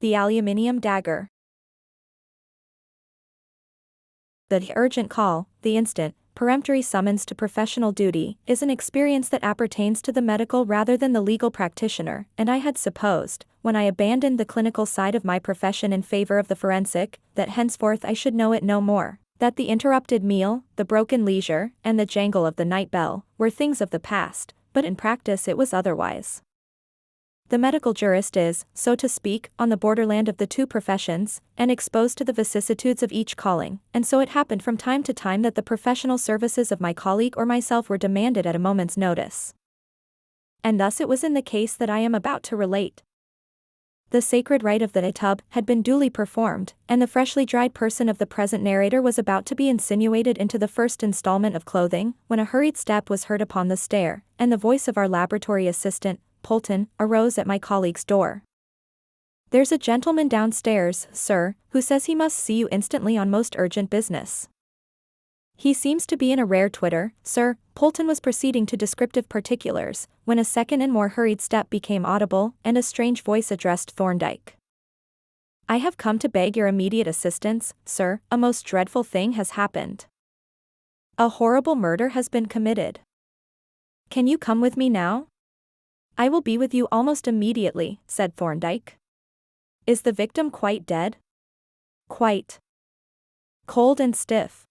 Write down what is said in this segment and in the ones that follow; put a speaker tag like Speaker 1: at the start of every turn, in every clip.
Speaker 1: The Aluminium Dagger. The urgent call, the instant, peremptory summons to professional duty, is an experience that appertains to the medical rather than the legal practitioner, and I had supposed, when I abandoned the clinical side of my profession in favor of the forensic, that henceforth I should know it no more, that the interrupted meal, the broken leisure, and the jangle of the night bell, were things of the past, but in practice it was otherwise. The medical jurist is, so to speak, on the borderland of the two professions, and exposed to the vicissitudes of each calling, and so it happened from time to time that the professional services of my colleague or myself were demanded at a moment's notice. And thus it was in the case that I am about to relate. The sacred rite of the tub had been duly performed, and the freshly dried person of the present narrator was about to be insinuated into the first installment of clothing, when a hurried step was heard upon the stair, and the voice of our laboratory assistant, Polton, arose at my colleague's door. "There's a gentleman downstairs, sir, who says he must see you instantly on most urgent business. He seems to be in a rare twitter, sir." Polton was proceeding to descriptive particulars, when a second and more hurried step became audible, and a strange voice addressed Thorndyke. "I have come to beg your immediate assistance, sir. A most dreadful thing has happened. A horrible murder has been committed. Can you come with me now?" "I will be with you almost immediately," said Thorndyke. "Is the victim quite dead?" "Quite. Cold and stiff."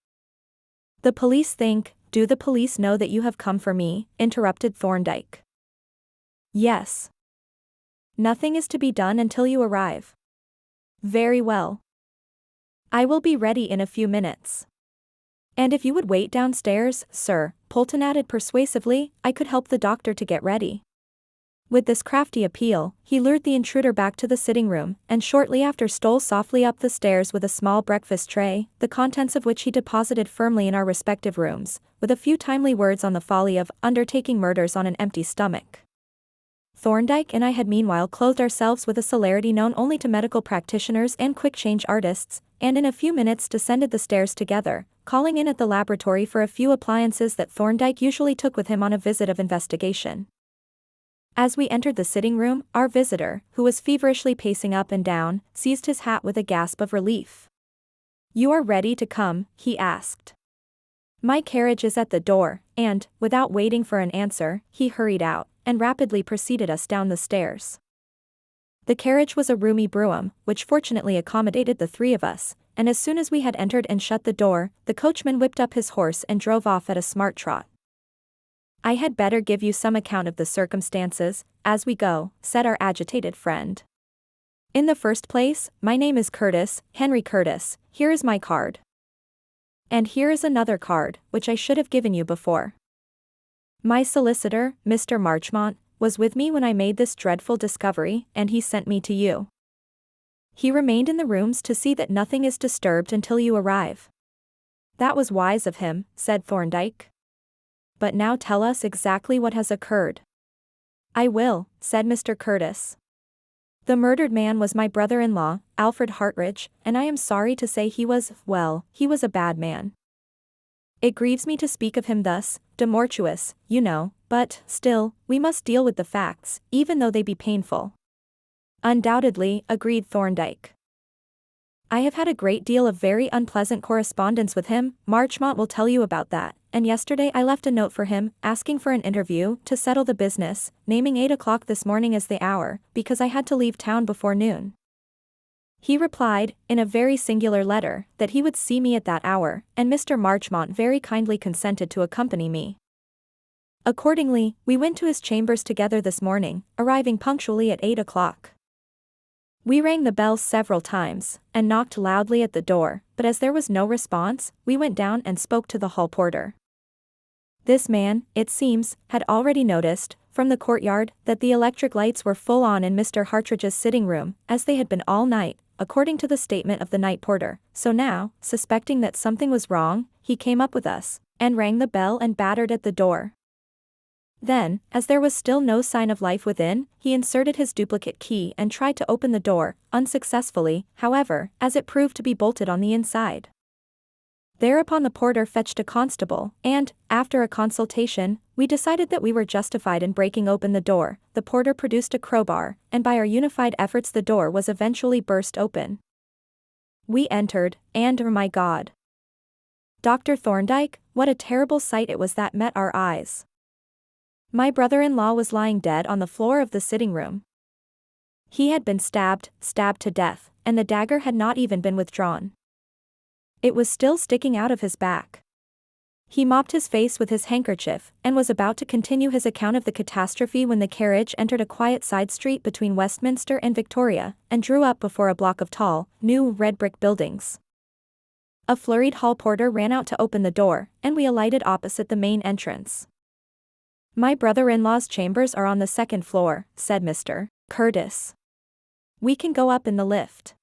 Speaker 1: "The police think—" "Do the police know that you have come for me?" interrupted Thorndyke. "Yes. Nothing is to be done until you arrive." "Very well. I will be ready in a few minutes. And if you would wait downstairs, sir," Polton added persuasively, "I could help the doctor to get ready." With this crafty appeal, he lured the intruder back to the sitting room, and shortly after stole softly up the stairs with a small breakfast tray, the contents of which he deposited firmly in our respective rooms, with a few timely words on the folly of undertaking murders on an empty stomach. Thorndyke and I had meanwhile clothed ourselves with a celerity known only to medical practitioners and quick-change artists, and in a few minutes descended the stairs together, calling in at the laboratory for a few appliances that Thorndyke usually took with him on a visit of investigation. As we entered the sitting room, our visitor, who was feverishly pacing up and down, seized his hat with a gasp of relief. "You are ready to come?" he asked. "My carriage is at the door," and, without waiting for an answer, he hurried out, and rapidly preceded us down the stairs. The carriage was a roomy brougham, which fortunately accommodated the three of us, and as soon as we had entered and shut the door, the coachman whipped up his horse and drove off at a smart trot. "I had better give you some account of the circumstances, as we go," said our agitated friend. "In the first place, my name is Curtis, Henry Curtis. Here is my card. And here is another card, which I should have given you before. My solicitor, Mr. Marchmont, was with me when I made this dreadful discovery, and he sent me to you. He remained in the rooms to see that nothing is disturbed until you arrive." "That was wise of him," said Thorndyke. "But now tell us exactly what has occurred." "I will," said Mr. Curtis. "The murdered man was my brother-in-law, Alfred Hartridge, and I am sorry to say he was a bad man. It grieves me to speak of him thus, demortuous, you know, but, still, we must deal with the facts, even though they be painful." "Undoubtedly," agreed Thorndyke. "I have had a great deal of very unpleasant correspondence with him, Marchmont will tell you about that, and yesterday I left a note for him, asking for an interview, to settle the business, naming 8 o'clock this morning as the hour, because I had to leave town before noon. He replied, in a very singular letter, that he would see me at that hour, and Mr. Marchmont very kindly consented to accompany me. Accordingly, we went to his chambers together this morning, arriving punctually at 8 o'clock. We rang the bell several times, and knocked loudly at the door, but as there was no response, we went down and spoke to the hall porter. This man, it seems, had already noticed, from the courtyard, that the electric lights were full on in Mr. Hartridge's sitting room, as they had been all night, according to the statement of the night porter, so now, suspecting that something was wrong, he came up with us, and rang the bell and battered at the door. Then, as there was still no sign of life within, he inserted his duplicate key and tried to open the door, unsuccessfully, however, as it proved to be bolted on the inside. Thereupon the porter fetched a constable, and, after a consultation, we decided that we were justified in breaking open the door. The porter produced a crowbar, and by our unified efforts the door was eventually burst open. We entered, and oh my God! Dr. Thorndyke, what a terrible sight it was that met our eyes. My brother-in-law was lying dead on the floor of the sitting room. He had been stabbed to death, and the dagger had not even been withdrawn. It was still sticking out of his back. He mopped his face with his handkerchief, and was about to continue his account of the catastrophe when the carriage entered a quiet side street between Westminster and Victoria, and drew up before a block of tall, new red brick buildings. A flurried hall porter ran out to open the door, and we alighted opposite the main entrance. "My brother-in-law's chambers are on the second floor," said Mr. Curtis. "We can go up in the lift."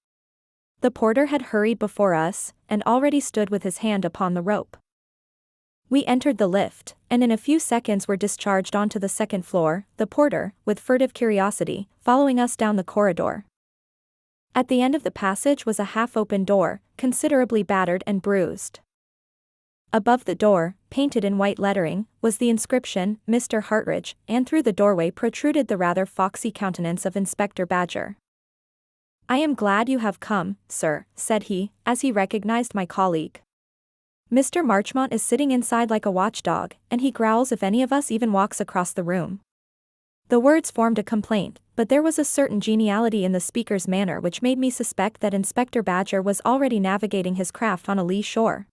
Speaker 1: The porter had hurried before us, and already stood with his hand upon the rope. We entered the lift, and in a few seconds were discharged onto the second floor, the porter, with furtive curiosity, following us down the corridor. At the end of the passage was a half-open door, considerably battered and bruised. Above the door, painted in white lettering, was the inscription, "Mr. Hartridge," and through the doorway protruded the rather foxy countenance of Inspector Badger. "I am glad you have come, sir," said he, as he recognized my colleague. "Mr. Marchmont is sitting inside like a watchdog, and he growls if any of us even walks across the room." The words formed a complaint, but there was a certain geniality in the speaker's manner which made me suspect that Inspector Badger was already navigating his craft on a lee shore.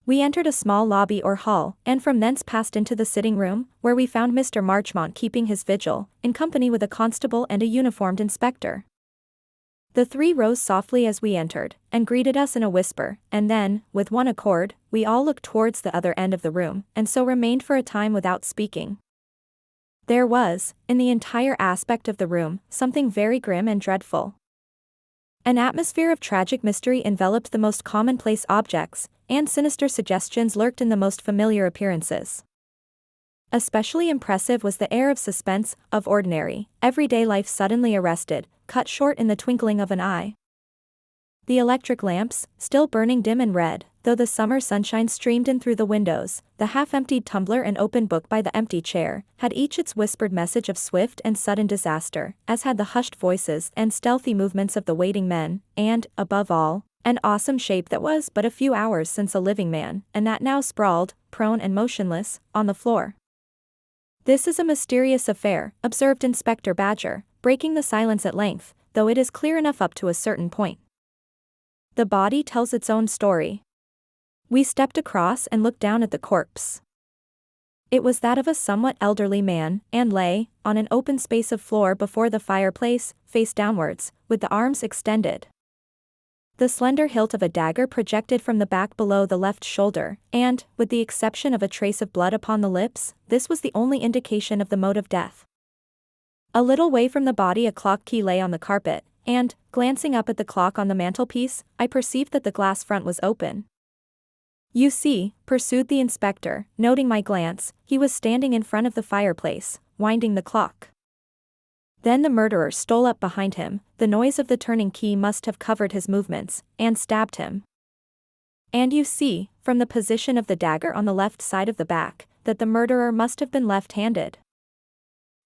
Speaker 1: We entered a small lobby or hall, and from thence passed into the sitting room, where we found Mr. Marchmont keeping his vigil, in company with a constable and a uniformed inspector. The three rose softly as we entered, and greeted us in a whisper, and then, with one accord, we all looked towards the other end of the room, and so remained for a time without speaking. There was, in the entire aspect of the room, something very grim and dreadful. An atmosphere of tragic mystery enveloped the most commonplace objects, and sinister suggestions lurked in the most familiar appearances. Especially impressive was the air of suspense, of ordinary, everyday life suddenly arrested, cut short in the twinkling of an eye. The electric lamps, still burning dim and red, though the summer sunshine streamed in through the windows, the half-emptied tumbler and open book by the empty chair, had each its whispered message of swift and sudden disaster, as had the hushed voices and stealthy movements of the waiting men, and, above all, an awesome shape that was but a few hours since a living man, and that now sprawled, prone and motionless, on the floor. "This is a mysterious affair," observed Inspector Badger, breaking the silence at length, "though it is clear enough up to a certain point. The body tells its own story." We stepped across and looked down at the corpse. It was that of a somewhat elderly man, and lay, on an open space of floor before the fireplace, face downwards, with the arms extended. The slender hilt of a dagger projected from the back below the left shoulder, and, with the exception of a trace of blood upon the lips, this was the only indication of the mode of death. A little way from the body a clock key lay on the carpet, and, glancing up at the clock on the mantelpiece, I perceived that the glass front was open. "You see," pursued the inspector, noting my glance, "he was standing in front of the fireplace, winding the clock. Then the murderer stole up behind him, the noise of the turning key must have covered his movements, and stabbed him. And you see, from the position of the dagger on the left side of the back, that the murderer must have been left-handed.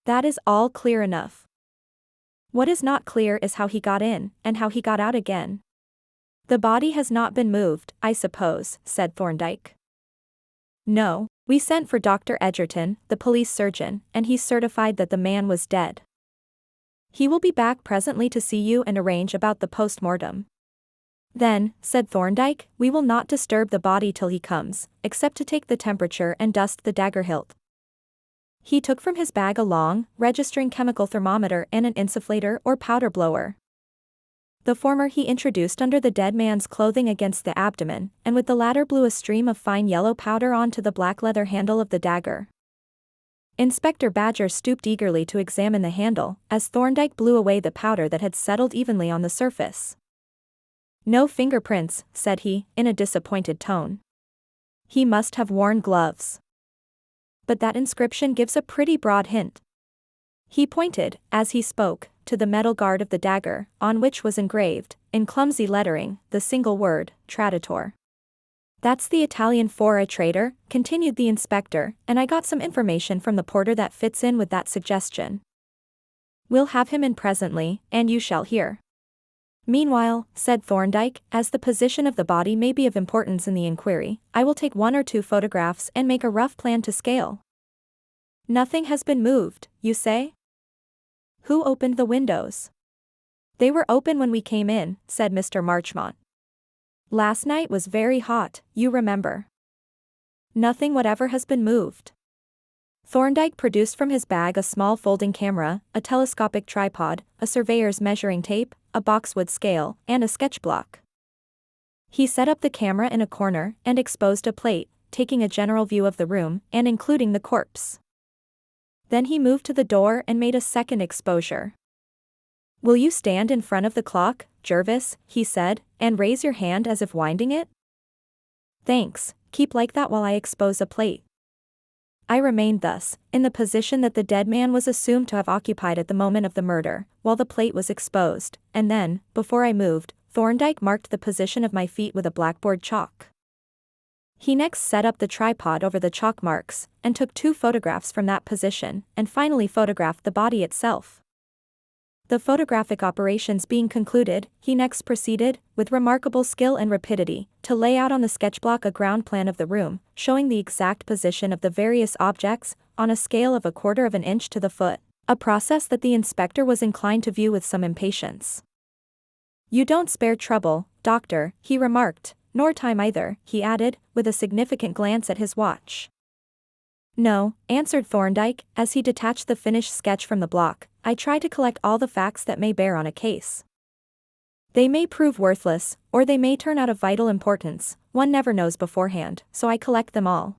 Speaker 1: That is all clear enough. What is not clear is how he got in, and how he got out again." "The body has not been moved, I suppose," said Thorndyke. "No, we sent for Dr. Edgerton, the police surgeon, and he certified that the man was dead. He will be back presently to see you and arrange about the post-mortem." "Then," said Thorndyke, "we will not disturb the body till he comes, except to take the temperature and dust the dagger hilt." He took from his bag a long, registering chemical thermometer and an insufflator or powder blower. The former he introduced under the dead man's clothing against the abdomen, and with the latter blew a stream of fine yellow powder onto the black leather handle of the dagger. Inspector Badger stooped eagerly to examine the handle, as Thorndyke blew away the powder that had settled evenly on the surface. "No fingerprints," said he, in a disappointed tone. "He must have worn gloves. But that inscription gives a pretty broad hint." He pointed, as he spoke, to the metal guard of the dagger, on which was engraved, in clumsy lettering, the single word, "Traditor." That's the Italian for a traitor, continued the inspector, and I got some information from the porter that fits in with that suggestion. We'll have him in presently, and you shall hear. Meanwhile, said Thorndyke, as the position of the body may be of importance in the inquiry, I will take 1 or 2 photographs and make a rough plan to scale. Nothing has been moved, you say? Who opened the windows? They were open when we came in, said Mr. Marchmont. Last night was very hot, you remember. Nothing whatever has been moved. Thorndyke produced from his bag a small folding camera, a telescopic tripod, a surveyor's measuring tape, a boxwood scale, and a sketch block. He set up the camera in a corner and exposed a plate, taking a general view of the room and including the corpse. Then he moved to the door and made a second exposure. Will you stand in front of the clock, Jervis, he said, and raise your hand as if winding it? Thanks, keep like that while I expose a plate. I remained thus, in the position that the dead man was assumed to have occupied at the moment of the murder, while the plate was exposed, and then, before I moved, Thorndyke marked the position of my feet with a blackboard chalk. He next set up the tripod over the chalk marks, and took 2 photographs from that position, and finally photographed the body itself. The photographic operations being concluded, he next proceeded, with remarkable skill and rapidity, to lay out on the sketch block a ground plan of the room, showing the exact position of the various objects, on a scale of 1/4 of an inch to the foot, a process that the inspector was inclined to view with some impatience. You don't spare trouble, doctor, he remarked, nor time either, he added, with a significant glance at his watch. No, answered Thorndyke, as he detached the finished sketch from the block, I try to collect all the facts that may bear on a case. They may prove worthless, or they may turn out of vital importance, one never knows beforehand, so I collect them all.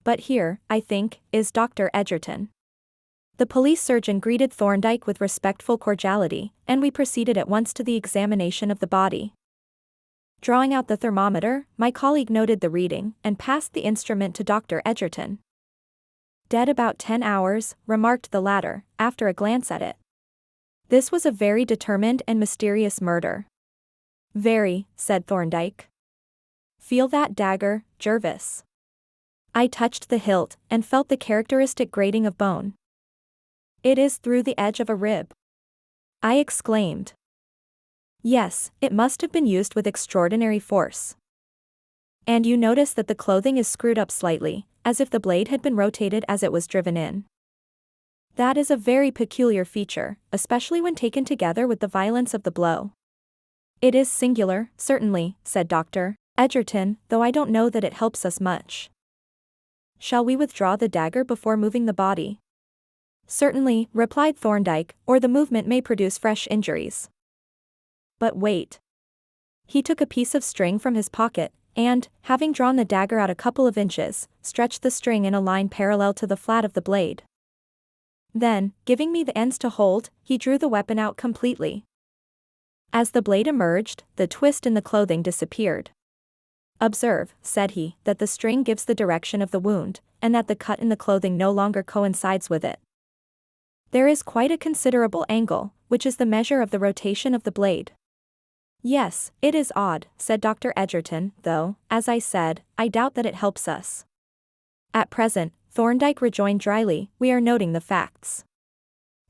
Speaker 1: But here, I think, is Dr. Edgerton. The police surgeon greeted Thorndyke with respectful cordiality, and we proceeded at once to the examination of the body. Drawing out the thermometer, my colleague noted the reading, and passed the instrument to Dr. Edgerton. Dead about 10 hours, remarked the latter, after a glance at it. This was a very determined and mysterious murder. Very, said Thorndyke. Feel that dagger, Jervis. I touched the hilt, and felt the characteristic grating of bone. It is through the edge of a rib. I exclaimed. Yes, it must have been used with extraordinary force. And you notice that the clothing is screwed up slightly, as if the blade had been rotated as it was driven in. That is a very peculiar feature, especially when taken together with the violence of the blow. It is singular, certainly, said Dr. Edgerton, though I don't know that it helps us much. Shall we withdraw the dagger before moving the body? Certainly, replied Thorndyke, or the movement may produce fresh injuries. But wait. He took a piece of string from his pocket, and, having drawn the dagger out a couple of inches, stretched the string in a line parallel to the flat of the blade. Then, giving me the ends to hold, he drew the weapon out completely. As the blade emerged, the twist in the clothing disappeared. Observe, said he, that the string gives the direction of the wound, and that the cut in the clothing no longer coincides with it. There is quite a considerable angle, which is the measure of the rotation of the blade. Yes, it is odd, said Dr. Edgerton, though, as I said, I doubt that it helps us. At present, Thorndyke rejoined dryly, we are noting the facts.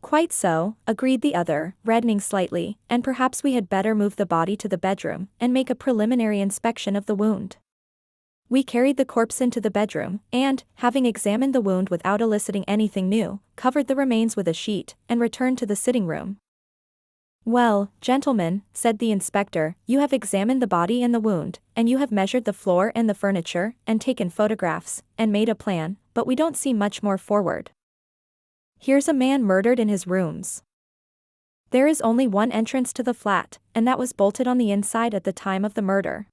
Speaker 1: Quite so, agreed the other, reddening slightly, and perhaps we had better move the body to the bedroom, and make a preliminary inspection of the wound. We carried the corpse into the bedroom, and, having examined the wound without eliciting anything new, covered the remains with a sheet, and returned to the sitting room. Well, gentlemen, said the inspector, you have examined the body and the wound, and you have measured the floor and the furniture, and taken photographs, and made a plan, but we don't see much more forward. Here's a man murdered in his rooms. There is only one entrance to the flat, and that was bolted on the inside at the time of the murder.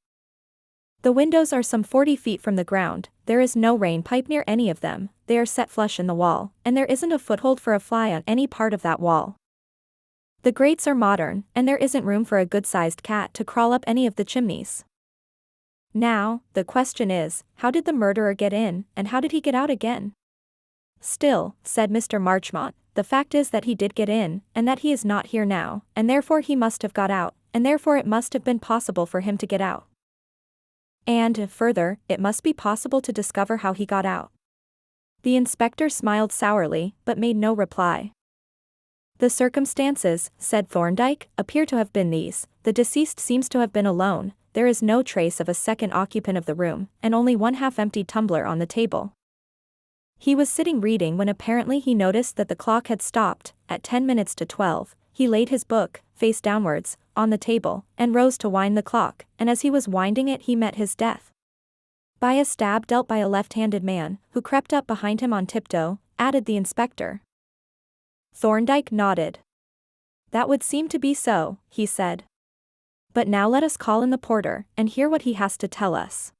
Speaker 1: The windows are some 40 feet from the ground, there is no rain pipe near any of them, they are set flush in the wall, and there isn't a foothold for a fly on any part of that wall. The grates are modern, and there isn't room for a good-sized cat to crawl up any of the chimneys. Now, the question is, how did the murderer get in, and how did he get out again? Still, said Mr. Marchmont, the fact is that he did get in, and that he is not here now, and therefore he must have got out, and therefore it must have been possible for him to get out. And, further, it must be possible to discover how he got out. The inspector smiled sourly, but made no reply. The circumstances, said Thorndyke, appear to have been these: the deceased seems to have been alone, there is no trace of a second occupant of the room, and only one half-empty tumbler on the table. He was sitting reading when apparently he noticed that the clock had stopped. At 10 minutes to 12, he laid his book, face downwards, on the table, and rose to wind the clock, and as he was winding it he met his death by a stab dealt by a left-handed man, who crept up behind him on tiptoe, added the inspector. Thorndyke nodded. That would seem to be so, he said. But now let us call in the porter, and hear what he has to tell us.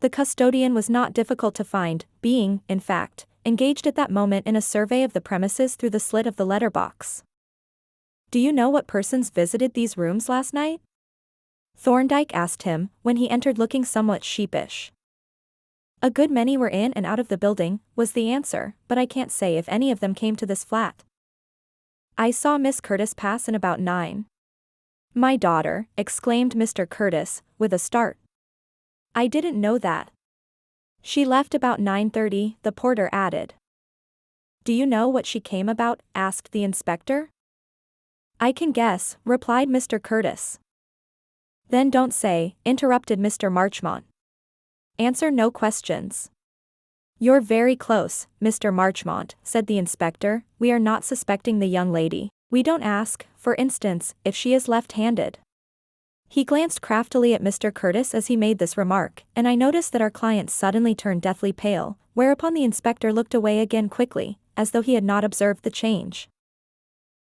Speaker 1: The custodian was not difficult to find, being, in fact, engaged at that moment in a survey of the premises through the slit of the letterbox. Do you know what persons visited these rooms last night? Thorndyke asked him, when he entered looking somewhat sheepish. A good many were in and out of the building, was the answer, but I can't say if any of them came to this flat. I saw Miss Curtis pass in about 9. My daughter, exclaimed Mr. Curtis, with a start. I didn't know that. She left about 9:30, the porter added. Do you know what she came about? Asked the inspector. I can guess, replied Mr. Curtis. Then don't say, interrupted Mr. Marchmont. Answer no questions. You're very close, Mr. Marchmont, said the inspector. We are not suspecting the young lady. We don't ask, for instance, if she is left-handed. He glanced craftily at Mr. Curtis as he made this remark, and I noticed that our client suddenly turned deathly pale, whereupon the inspector looked away again quickly, as though he had not observed the change.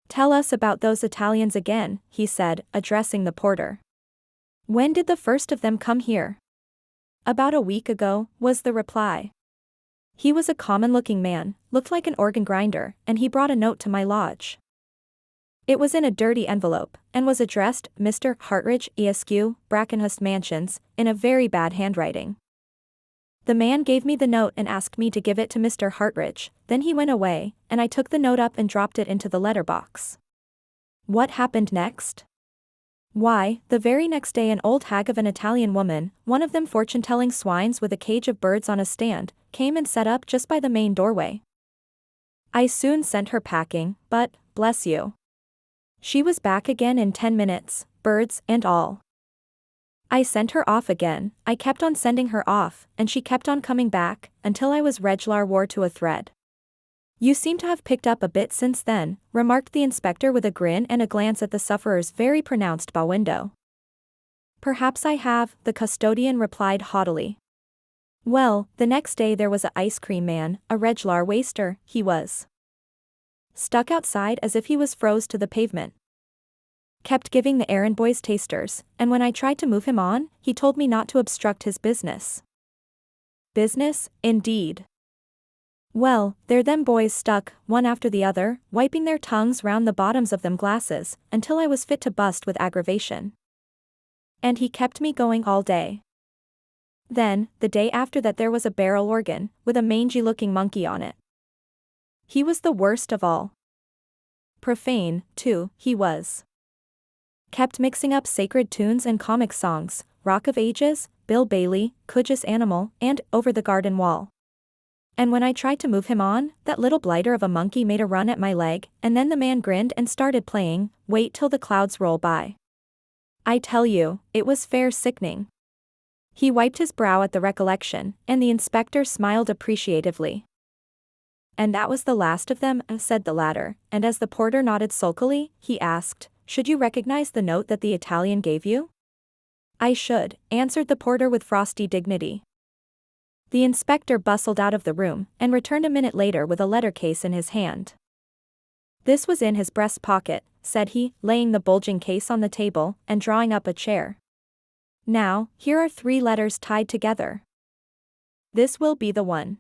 Speaker 1: Tell us about those Italians again, he said, addressing the porter. When did the first of them come here? About a week ago, was the reply. He was a common-looking man, looked like an organ grinder, and he brought a note to my lodge. It was in a dirty envelope, and was addressed, Mr. Hartridge, Esq., Brackenhurst Mansions, in a very bad handwriting. The man gave me the note and asked me to give it to Mr. Hartridge, then he went away, and I took the note up and dropped it into the letterbox. What happened next? Why, the very next day an old hag of an Italian woman, one of them fortune-telling swines with a cage of birds on a stand, came and set up just by the main doorway. I soon sent her packing, but, bless you, she was back again in 10 minutes, birds and all. I sent her off again, I kept on sending her off, and she kept on coming back, until I was reg'lar wore to a thread. You seem to have picked up a bit since then, remarked the inspector with a grin and a glance at the sufferer's very pronounced bow window. Perhaps I have, the custodian replied haughtily. Well, the next day there was a ice cream man, a reg'lar waster, he was. Stuck outside as if he was froze to the pavement. Kept giving the errand boys tasters, and when I tried to move him on, he told me not to obstruct his business. Business, indeed. Well, there them boys stuck, one after the other, wiping their tongues round the bottoms of them glasses, until I was fit to bust with aggravation. And he kept me going all day. Then, the day after that there was a barrel organ, with a mangy-looking monkey on it. He was the worst of all. Profane, too, he was. Kept mixing up sacred tunes and comic songs, Rock of Ages, Bill Bailey, Cudge's Animal, and Over the Garden Wall. And when I tried to move him on, that little blighter of a monkey made a run at my leg, and then the man grinned and started playing, Wait Till the Clouds Roll By. I tell you, it was fair sickening. He wiped his brow at the recollection, and the inspector smiled appreciatively. And that was the last of them, said the latter, and as the porter nodded sulkily, he asked, Should you recognize the note that the Italian gave you? I should, answered the porter with frosty dignity. The inspector bustled out of the room, and returned a minute later with a letter case in his hand. This was in his breast pocket, said he, laying the bulging case on the table, and drawing up a chair. Now, here are 3 letters tied together. This will be the one.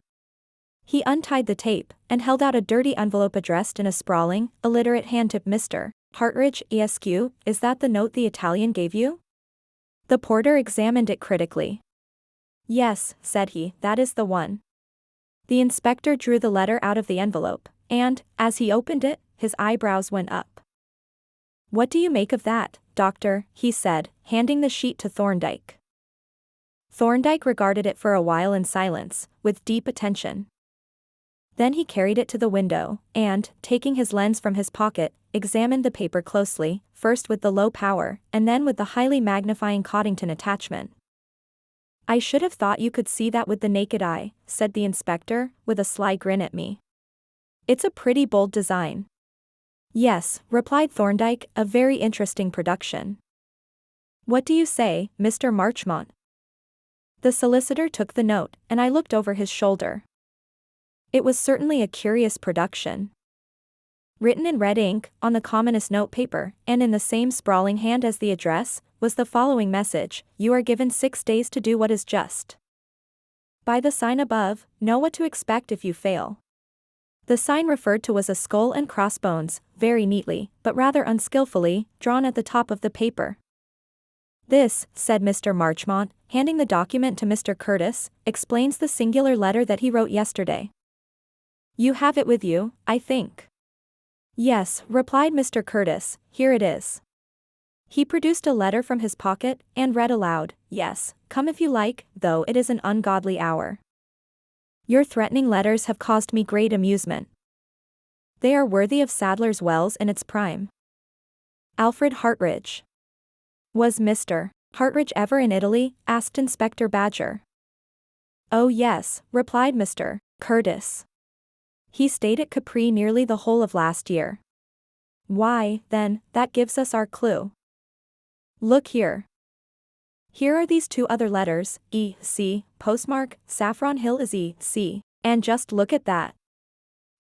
Speaker 1: He untied the tape, and held out a dirty envelope addressed in a sprawling, illiterate hand to Mr. Hartridge, Esq., is that the note the Italian gave you? The porter examined it critically. Yes, said he, that is the one. The inspector drew the letter out of the envelope, and, as he opened it, his eyebrows went up. What do you make of that, doctor? He said, handing the sheet to Thorndyke. Thorndyke regarded it for a while in silence, with deep attention. Then he carried it to the window, and, taking his lens from his pocket, examined the paper closely, first with the low power, and then with the highly magnifying Coddington attachment. "I should have thought you could see that with the naked eye," said the inspector, with a sly grin at me. "It's a pretty bold design." "Yes," replied Thorndyke, "a very interesting production." "What do you say, Mr. Marchmont?" The solicitor took the note, and I looked over his shoulder. It was certainly a curious production. Written in red ink, on the commonest note paper, and in the same sprawling hand as the address, was the following message: "You are given 6 days to do what is just. By the sign above, know what to expect if you fail." The sign referred to was a skull and crossbones, very neatly, but rather unskillfully, drawn at the top of the paper. "This," said Mr. Marchmont, handing the document to Mr. Curtis, "explains the singular letter that he wrote yesterday. You have it with you, I think." "Yes," replied Mr. Curtis, "here it is." He produced a letter from his pocket, and read aloud, "Yes, come if you like, though it is an ungodly hour. Your threatening letters have caused me great amusement. They are worthy of Sadler's Wells in its prime. Alfred Hartridge." "Was Mr. Hartridge ever in Italy?" asked Inspector Badger. "Oh yes," replied Mr. Curtis. "He stayed at Capri nearly the whole of last year." "Why, then, that gives us our clue. Look here. Here are these 2 other letters, E.C., postmark, Saffron Hill is E.C., and just look at that."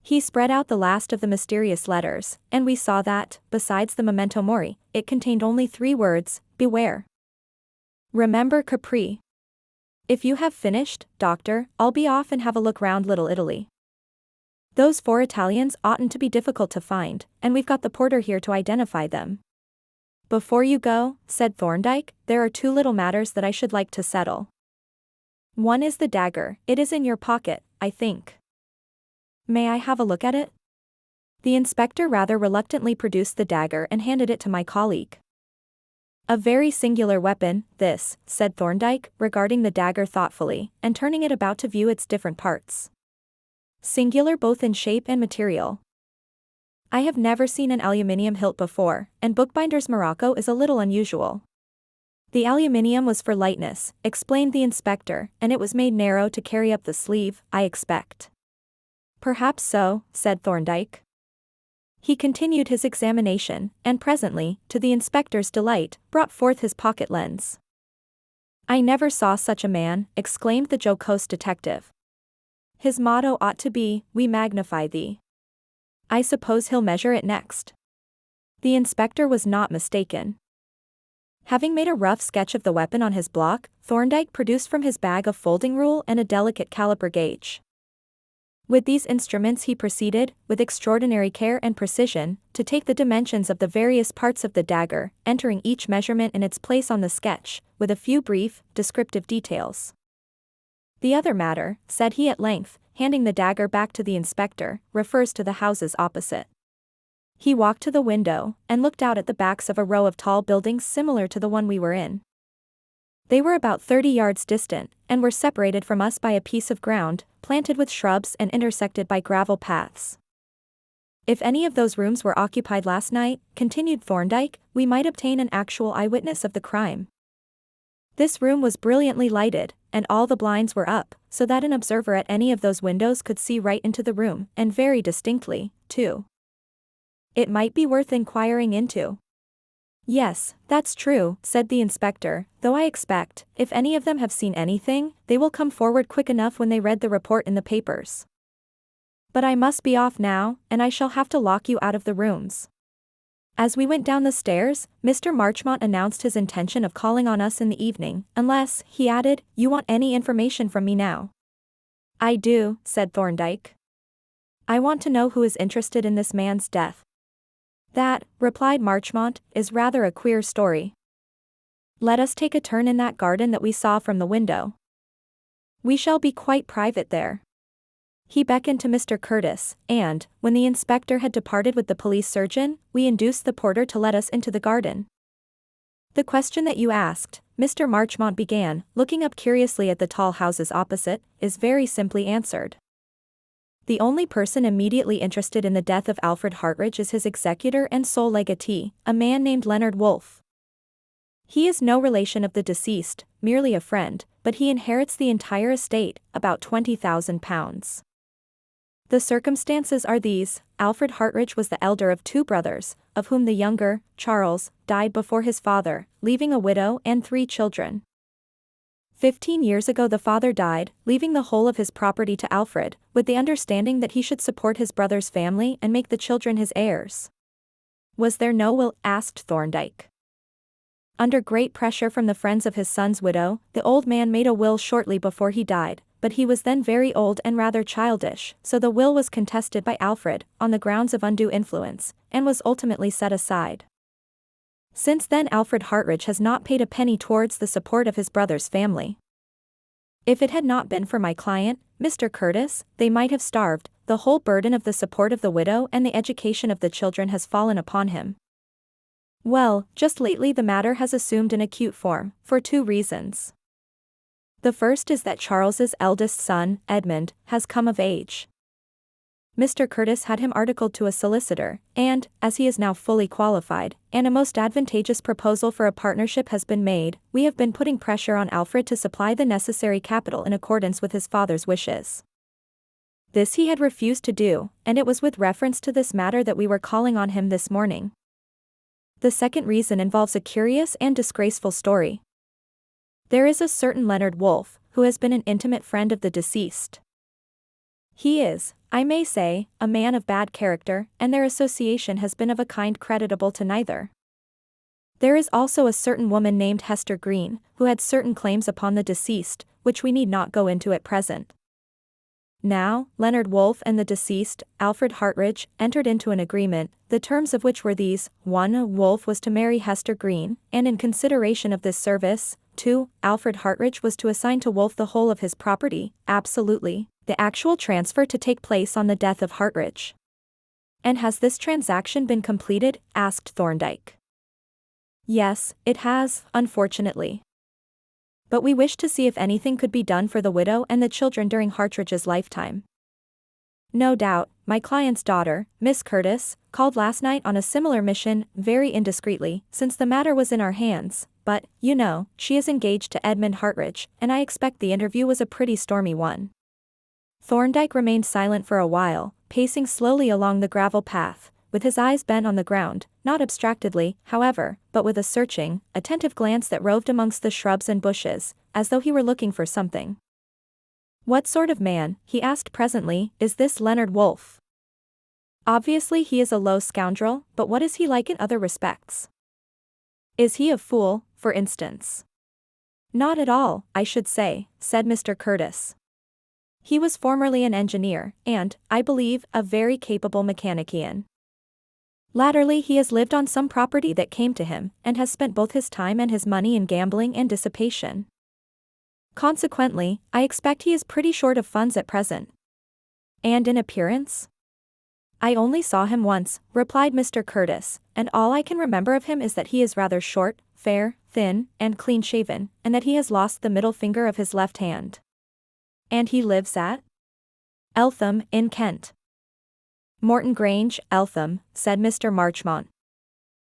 Speaker 1: He spread out the last of the mysterious letters, and we saw that, besides the memento mori, it contained only 3 words: "Beware. Remember Capri. If you have finished, Doctor, I'll be off and have a look round Little Italy. Those 4 Italians oughtn't to be difficult to find, and we've got the porter here to identify them." "Before you go," said Thorndyke, "there are 2 little matters that I should like to settle. One is the dagger. It is in your pocket, I think. May I have a look at it?" The inspector rather reluctantly produced the dagger and handed it to my colleague. "A very singular weapon, this," said Thorndyke, regarding the dagger thoughtfully, and turning it about to view its different parts. "Singular both in shape and material. I have never seen an aluminium hilt before, and bookbinder's morocco is a little unusual. The aluminium was for lightness," explained the inspector, "and it was made narrow to carry up the sleeve, I expect." "Perhaps so," said Thorndyke. He continued his examination, and presently, to the inspector's delight, brought forth his pocket lens. "I never saw such a man," exclaimed the jocose detective. "His motto ought to be, 'We magnify thee.' I suppose he'll measure it next." The inspector was not mistaken. Having made a rough sketch of the weapon on his block, Thorndyke produced from his bag a folding rule and a delicate caliper gauge. With these instruments he proceeded, with extraordinary care and precision, to take the dimensions of the various parts of the dagger, entering each measurement in its place on the sketch, with a few brief, descriptive details. "The other matter," said he at length, handing the dagger back to the inspector, "refers to the houses opposite." He walked to the window, and looked out at the backs of a row of tall buildings similar to the one we were in. They were about 30 yards distant, and were separated from us by a piece of ground, planted with shrubs and intersected by gravel paths. "If any of those rooms were occupied last night," continued Thorndyke, "we might obtain an actual eyewitness of the crime. This room was brilliantly lighted, and all the blinds were up, so that an observer at any of those windows could see right into the room, and very distinctly, too. It might be worth inquiring into." "Yes, that's true," said the inspector, "though I expect, if any of them have seen anything, they will come forward quick enough when they read the report in the papers. But I must be off now, and I shall have to lock you out of the rooms." As we went down the stairs, Mr. Marchmont announced his intention of calling on us in the evening, "unless," he added, "you want any information from me now." "I do," said Thorndyke. "I want to know who is interested in this man's death." "That," replied Marchmont, "is rather a queer story. Let us take a turn in that garden that we saw from the window. We shall be quite private there." He beckoned to Mr. Curtis, and, when the inspector had departed with the police surgeon, we induced the porter to let us into the garden. "The question that you asked," Mr. Marchmont began, looking up curiously at the tall houses opposite, is very simply answered. The only person immediately interested in the death of Alfred Hartridge is his executor and sole legatee, a man named Leonard Wolfe. He is no relation of the deceased, merely a friend, but he inherits the entire estate, about £20,000. The circumstances are these: Alfred Hartridge was the elder of 2 brothers, of whom the younger, Charles, died before his father, leaving a widow and 3 children. 15 years ago the father died, leaving the whole of his property to Alfred, with the understanding that he should support his brother's family and make the children his heirs. Was there no will? Asked Thorndyke. Under great pressure from the friends of his son's widow, the old man made a will shortly before he died, but he was then very old and rather childish, so the will was contested by Alfred, on the grounds of undue influence, and was ultimately set aside. Since then Alfred Hartridge has not paid a penny towards the support of his brother's family. If it had not been for my client, Mr. Curtis, they might have starved. The whole burden of the support of the widow and the education of the children has fallen upon him. Well, just lately the matter has assumed an acute form, for 2 reasons. The first is that Charles's eldest son, Edmund, has come of age. Mr. Curtis had him articled to a solicitor, and, as he is now fully qualified, and a most advantageous proposal for a partnership has been made, we have been putting pressure on Alfred to supply the necessary capital in accordance with his father's wishes. This he had refused to do, and it was with reference to this matter that we were calling on him this morning. The second reason involves a curious and disgraceful story. There is a certain Leonard Wolfe, who has been an intimate friend of the deceased. He is, I may say, a man of bad character, and their association has been of a kind creditable to neither. There is also a certain woman named Hester Green, who had certain claims upon the deceased, which we need not go into at present. Now, Leonard Wolfe and the deceased, Alfred Hartridge, entered into an agreement, the terms of which were these: 1. Wolfe was to marry Hester Green, and in consideration of this service, 2. Alfred Hartridge was to assign to Wolfe the whole of his property, absolutely, the actual transfer to take place on the death of Hartridge. And has this transaction been completed? Asked Thorndyke. Yes, it has, unfortunately. But we wish to see if anything could be done for the widow and the children during Hartridge's lifetime. No doubt, my client's daughter, Miss Curtis, called last night on a similar mission, very indiscreetly, since the matter was in our hands, but, you know, she is engaged to Edmund Hartridge, and I expect the interview was a pretty stormy one. Thorndyke remained silent for a while, pacing slowly along the gravel path, with his eyes bent on the ground, not abstractedly, however, but with a searching, attentive glance that roved amongst the shrubs and bushes, as though he were looking for something. What sort of man, he asked presently, is this Leonard Wolfe? Obviously he is a low scoundrel, but what is he like in other respects? Is he a fool, for instance? Not at all, I should say, said Mr. Curtis. He was formerly an engineer, and, I believe, a very capable mechanician. Latterly he has lived on some property that came to him, and has spent both his time and his money in gambling and dissipation. Consequently, I expect he is pretty short of funds at present. And in appearance? I only saw him once, replied Mr. Curtis, and all I can remember of him is that he is rather short, fair, thin, and clean-shaven, and that he has lost the middle finger of his left hand. And he lives at Eltham, in Kent. Morton Grange, Eltham, said Mr. Marchmont.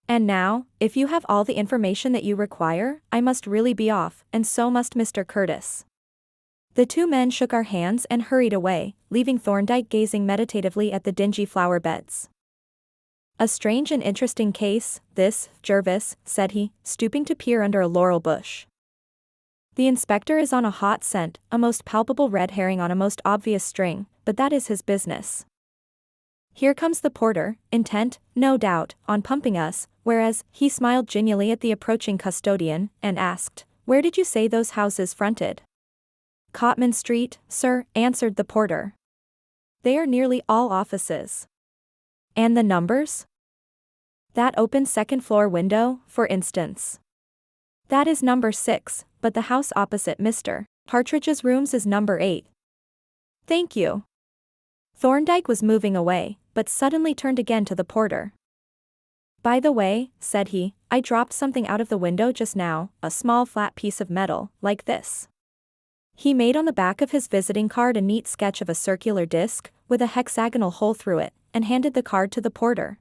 Speaker 1: And now, if you have all the information that you require, I must really be off, and so must Mr. Curtis. The 2 men shook our hands and hurried away, leaving Thorndyke gazing meditatively at the dingy flower beds. A strange and interesting case, this, Jervis, said he, stooping to peer under a laurel bush. The inspector is on a hot scent, a most palpable red herring on a most obvious string, but that is his business. Here comes the porter, intent, no doubt, on pumping us, whereas, he smiled genially at the approaching custodian, and asked, "Where did you say those houses fronted?" "Cotman Street, sir," answered the porter. "They are nearly all offices." "And the numbers?" "That open second-floor window, for instance. That is number 6, but the house opposite Mr. Hartridge's rooms is number 8. "Thank you." Thorndyke was moving away, but suddenly turned again to the porter. "By the way," said he, "I dropped something out of the window just now, a small flat piece of metal, like this." He made on the back of his visiting card a neat sketch of a circular disc, with a hexagonal hole through it, and handed the card to the porter.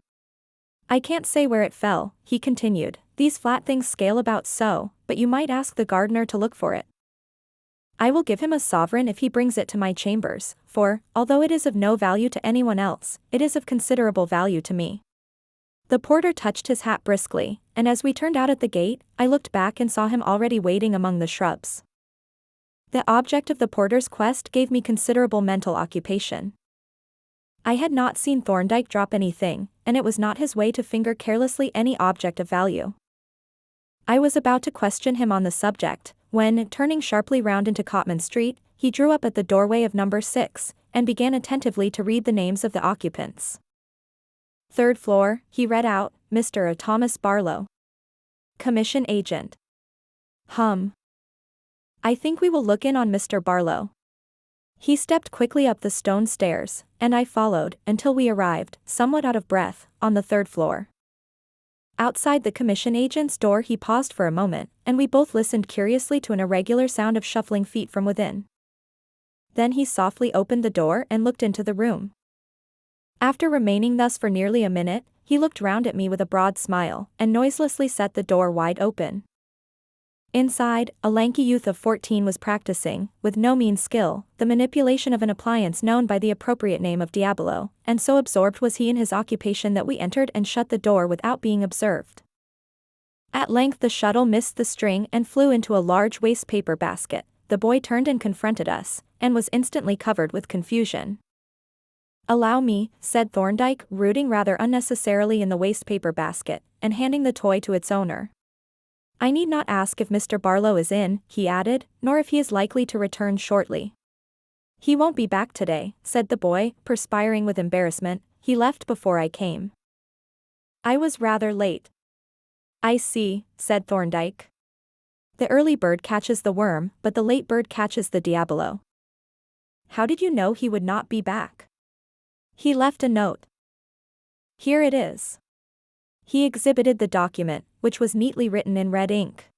Speaker 1: "I can't say where it fell," he continued, "these flat things scale about so, but you might ask the gardener to look for it. I will give him a sovereign if he brings it to my chambers, for, although it is of no value to anyone else, it is of considerable value to me." The porter touched his hat briskly, and as we turned out at the gate, I looked back and saw him already waiting among the shrubs. The object of the porter's quest gave me considerable mental occupation. I had not seen Thorndyke drop anything, and it was not his way to finger carelessly any object of value. I was about to question him on the subject, when, turning sharply round into Cotman Street, he drew up at the doorway of number 6, and began attentively to read the names of the occupants. "Third floor," he read out, "Mr. Thomas Barlow. Commission agent. I think we will look in on Mr. Barlow." He stepped quickly up the stone stairs, and I followed, until we arrived, somewhat out of breath, on the 3rd floor. Outside the commission agent's door he paused for a moment, and we both listened curiously to an irregular sound of shuffling feet from within. Then he softly opened the door and looked into the room. After remaining thus for nearly a minute, he looked round at me with a broad smile, and noiselessly set the door wide open. Inside, a lanky youth of 14 was practicing, with no mean skill, the manipulation of an appliance known by the appropriate name of Diabolo, and so absorbed was he in his occupation that we entered and shut the door without being observed. At length the shuttle missed the string and flew into a large waste paper basket. The boy turned and confronted us, and was instantly covered with confusion. "Allow me," said Thorndyke, rooting rather unnecessarily in the waste paper basket, and handing the toy to its owner. "I need not ask if Mr. Barlow is in," he added, "nor if he is likely to return shortly." "He won't be back today," said the boy, perspiring with embarrassment. "He left before I came. I was rather late." "I see," said Thorndyke. "The early bird catches the worm, but the late bird catches the Diabolo. How did you know he would not be back?" "He left a note. Here it is." He exhibited the document, which was neatly written in red ink.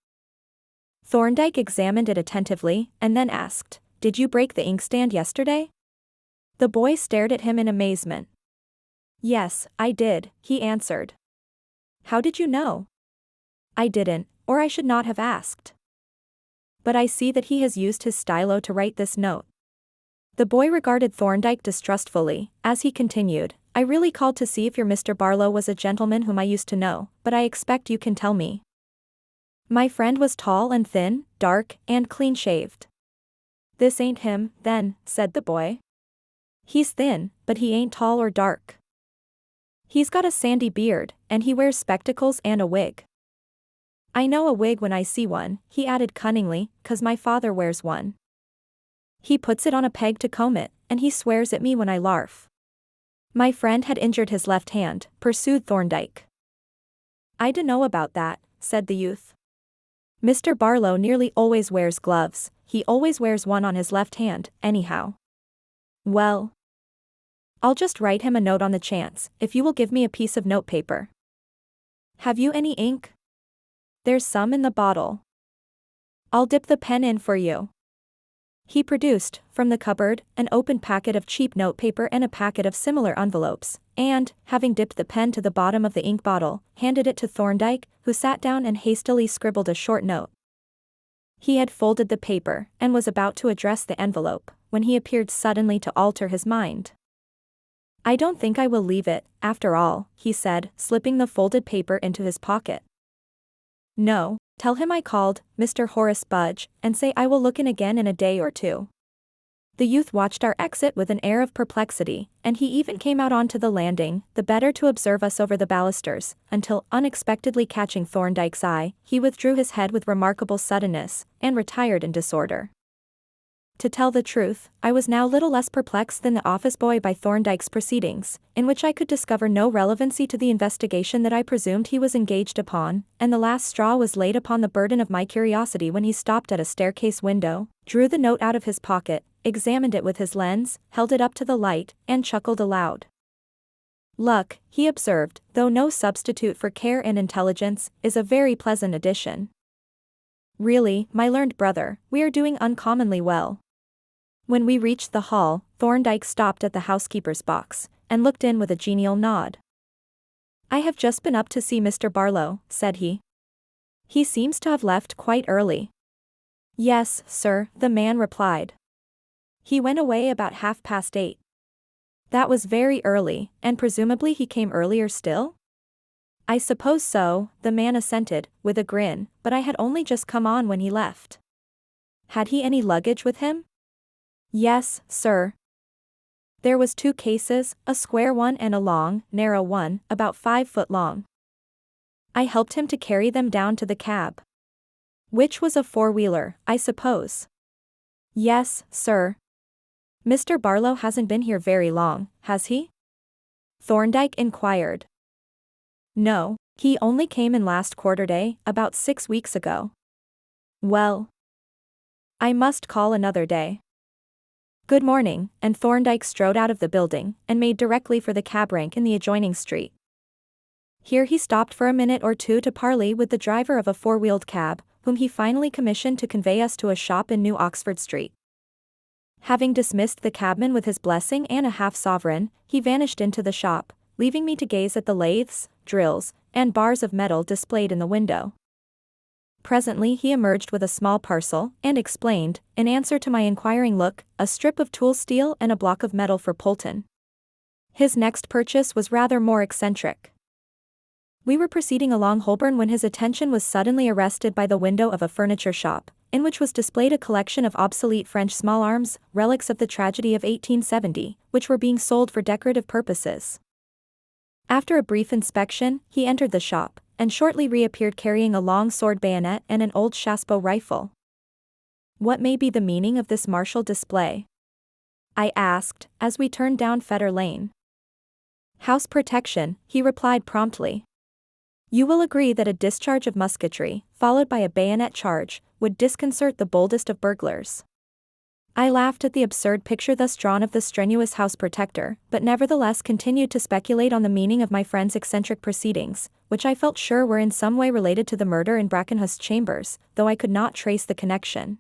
Speaker 1: Thorndyke examined it attentively, and then asked, "Did you break the inkstand yesterday?" The boy stared at him in amazement. "Yes, I did," he answered. "How did you know?" "I didn't, or I should not have asked. But I see that he has used his stylo to write this note." The boy regarded Thorndyke distrustfully, as he continued, "I really called to see if your Mr. Barlow was a gentleman whom I used to know, but I expect you can tell me." My friend was tall and thin, dark, and clean-shaved. "This ain't him, then," said the boy. "He's thin, but he ain't tall or dark. He's got a sandy beard, and he wears spectacles and a wig. I know a wig when I see one," he added cunningly, "'cause my father wears one. He puts it on a peg to comb it, and he swears at me when I larf." "My friend had injured his left hand," pursued Thorndyke. "I dunno about that," said the youth. "Mr. Barlow nearly always wears gloves, he always wears one on his left hand, anyhow." "Well, I'll just write him a note on the chance, if you will give me a piece of notepaper." "Have you any ink?" "There's some in the bottle." "I'll dip the pen in for you." He produced, from the cupboard, an open packet of cheap notepaper and a packet of similar envelopes, and, having dipped the pen to the bottom of the ink bottle, handed it to Thorndyke, who sat down and hastily scribbled a short note. He had folded the paper, and was about to address the envelope, when he appeared suddenly to alter his mind. "I don't think I will leave it, after all," he said, slipping the folded paper into his pocket. "No, tell him I called, Mr. Horace Budge, and say I will look in again in a day or two." The youth watched our exit with an air of perplexity, and he even came out onto the landing, the better to observe us over the balusters, until, unexpectedly catching Thorndyke's eye, he withdrew his head with remarkable suddenness, and retired in disorder. To tell the truth, I was now little less perplexed than the office boy by Thorndyke's proceedings, in which I could discover no relevancy to the investigation that I presumed he was engaged upon, and the last straw was laid upon the burden of my curiosity when he stopped at a staircase window, drew the note out of his pocket, examined it with his lens, held it up to the light, and chuckled aloud. Luck, he observed, though no substitute for care and intelligence, is a very pleasant addition. Really, my learned brother, we are doing uncommonly well. When we reached the hall, Thorndyke stopped at the housekeeper's box, and looked in with a genial nod. "I have just been up to see Mr. Barlow," said he. "He seems to have left quite early." "Yes, sir," the man replied. "He went away about 8:30. "That was very early, and presumably he came earlier still?" "I suppose so," the man assented, with a grin, "but I had only just come on when he left." "Had he any luggage with him?" "Yes, sir. There was 2 cases, a square one and a long, narrow one, about 5 foot long. I helped him to carry them down to the cab." "Which was a 4-wheeler, I suppose?" "Yes, sir." "Mr. Barlow hasn't been here very long, has he?" Thorndyke inquired. "No, he only came in last quarter-day, about 6 weeks ago." "Well, I must call another day." "Good morning," and Thorndyke strode out of the building, and made directly for the cab rank in the adjoining street. Here he stopped for a minute or two to parley with the driver of a 4-wheeled cab, whom he finally commissioned to convey us to a shop in New Oxford Street. Having dismissed the cabman with his blessing and a half-sovereign, he vanished into the shop, leaving me to gaze at the lathes, drills, and bars of metal displayed in the window. Presently he emerged with a small parcel, and explained, in answer to my inquiring look, a strip of tool steel and a block of metal for Polton. His next purchase was rather more eccentric. We were proceeding along Holborn when his attention was suddenly arrested by the window of a furniture shop, in which was displayed a collection of obsolete French small arms, relics of the tragedy of 1870, which were being sold for decorative purposes. After a brief inspection, he entered the shop, and shortly reappeared carrying a long sword bayonet and an old Chassepot rifle. "What may be the meaning of this martial display?" I asked, as we turned down Fetter Lane. "House protection," he replied promptly. "You will agree that a discharge of musketry, followed by a bayonet charge, would disconcert the boldest of burglars." I laughed at the absurd picture thus drawn of the strenuous house protector, but nevertheless continued to speculate on the meaning of my friend's eccentric proceedings, which I felt sure were in some way related to the murder in Brackenhurst Chambers, though I could not trace the connection.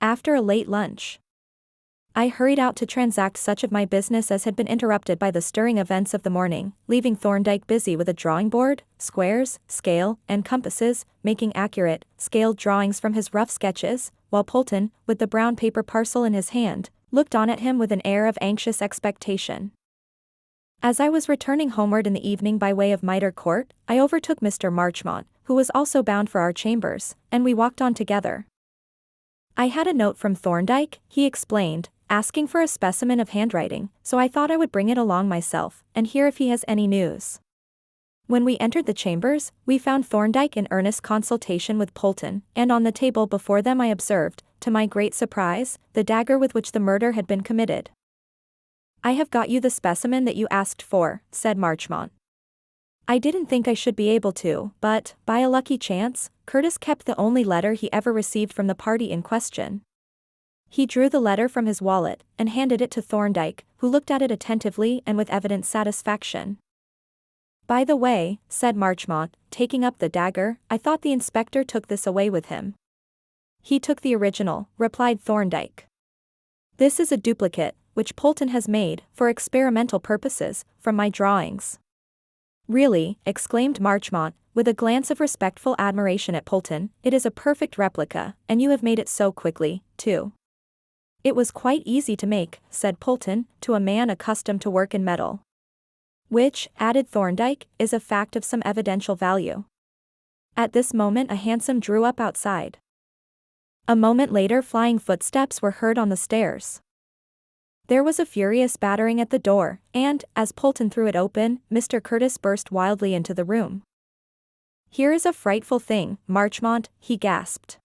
Speaker 1: After a late lunch, I hurried out to transact such of my business as had been interrupted by the stirring events of the morning, leaving Thorndyke busy with a drawing board, squares, scale, and compasses, making accurate, scaled drawings from his rough sketches, while Polton, with the brown paper parcel in his hand, looked on at him with an air of anxious expectation. As I was returning homeward in the evening by way of Mitre Court, I overtook Mr. Marchmont, who was also bound for our chambers, and we walked on together. "I had a note from Thorndyke," he explained, "asking for a specimen of handwriting, so I thought I would bring it along myself, and hear if he has any news." When we entered the chambers, we found Thorndyke in earnest consultation with Polton, and on the table before them I observed, to my great surprise, the dagger with which the murder had been committed. "I have got you the specimen that you asked for," said Marchmont. "I didn't think I should be able to, but, by a lucky chance, Curtis kept the only letter he ever received from the party in question." He drew the letter from his wallet, and handed it to Thorndyke, who looked at it attentively and with evident satisfaction. "By the way," said Marchmont, taking up the dagger, "I thought the inspector took this away with him." "He took the original," replied Thorndyke. "This is a duplicate, which Polton has made, for experimental purposes, from my drawings." "Really," exclaimed Marchmont, with a glance of respectful admiration at Polton, "it is a perfect replica, and you have made it so quickly, too." "It was quite easy to make," said Polton, "to a man accustomed to work in metal." "Which," added Thorndyke, "is a fact of some evidential value." At this moment a hansom drew up outside. A moment later flying footsteps were heard on the stairs. There was a furious battering at the door, and, as Polton threw it open, Mr. Curtis burst wildly into the room. "Here is a frightful thing, Marchmont," he gasped.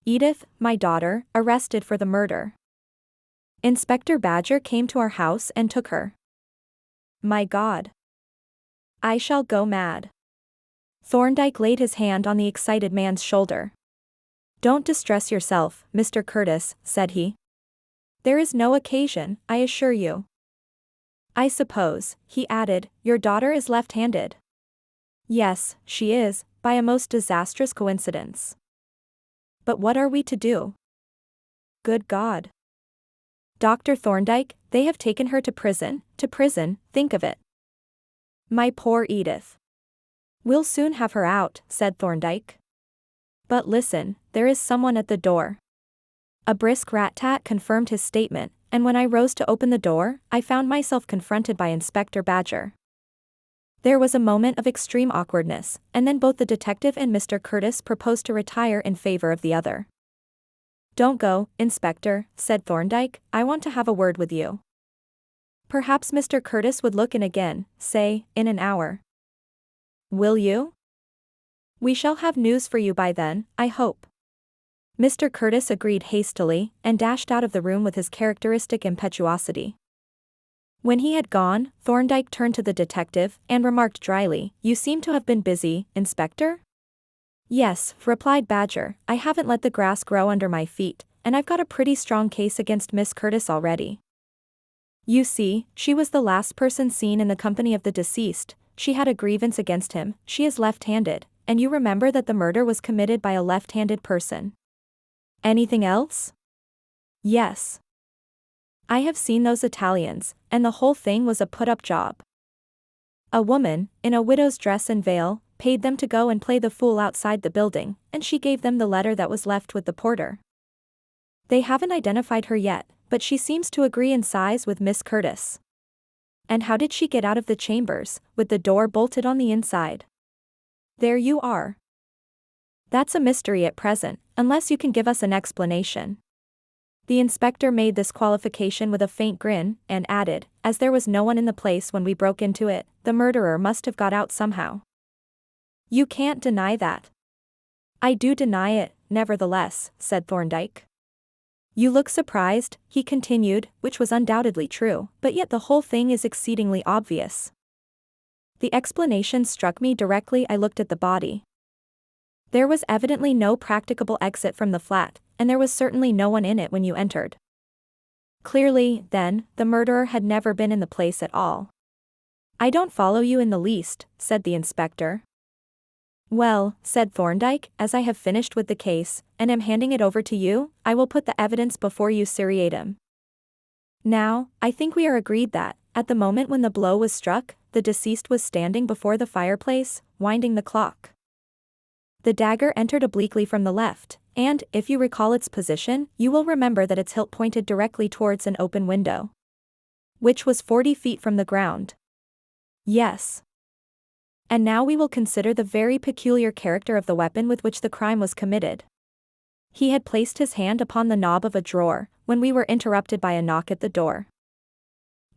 Speaker 1: "Edith, my daughter, arrested for the murder. Inspector Badger came to our house and took her. My God! I shall go mad." Thorndyke laid his hand on the excited man's shoulder. "Don't distress yourself, Mr. Curtis," said he. "There is no occasion, I assure you. I suppose, he added, your daughter is left-handed. Yes, she is, by a most disastrous coincidence. But what are we to do? Good God. Dr. Thorndyke, they have taken her to prison, think of it. My poor Edith. We'll soon have her out, said Thorndyke. But listen, there is someone at the door. A brisk rat-tat confirmed his statement, and when I rose to open the door, I found myself confronted by Inspector Badger. There was a moment of extreme awkwardness, and then both the detective and Mr. Curtis proposed to retire in favor of the other. Don't go, Inspector, said Thorndyke, I want to have a word with you. Perhaps Mr. Curtis would look in again, say, in an hour. Will you? We shall have news for you by then, I hope. Mr. Curtis agreed hastily, and dashed out of the room with his characteristic impetuosity. When he had gone, Thorndyke turned to the detective, and remarked dryly, You seem to have been busy, Inspector? Yes, replied Badger, I haven't let the grass grow under my feet, and I've got a pretty strong case against Miss Curtis already. You see, she was the last person seen in the company of the deceased, she had a grievance against him, she is left-handed, and you remember that the murder was committed by a left-handed person. Anything else? Yes. I have seen those Italians, and the whole thing was a put-up job. A woman, in a widow's dress and veil, paid them to go and play the fool outside the building, and she gave them the letter that was left with the porter. They haven't identified her yet, but she seems to agree in size with Miss Curtis. And how did she get out of the chambers, with the door bolted on the inside? There you are. That's a mystery at present, unless you can give us an explanation. The inspector made this qualification with a faint grin, and added, as there was no one in the place when we broke into it, the murderer must have got out somehow. You can't deny that. I do deny it, nevertheless, said Thorndyke. You look surprised, he continued, which was undoubtedly true, but yet the whole thing is exceedingly obvious. The explanation struck me directly I looked at the body. There was evidently no practicable exit from the flat, and there was certainly no one in it when you entered. Clearly, then, the murderer had never been in the place at all. I don't follow you in the least, said the inspector. Well, said Thorndyke, as I have finished with the case, and am handing it over to you, I will put the evidence before you seriatim. Now, I think we are agreed that, at the moment when the blow was struck, the deceased was standing before the fireplace, winding the clock. The dagger entered obliquely from the left, and, if you recall its position, you will remember that its hilt pointed directly towards an open window, which was 40 feet from the ground. Yes. And now we will consider the very peculiar character of the weapon with which the crime was committed. He had placed his hand upon the knob of a drawer, when we were interrupted by a knock at the door.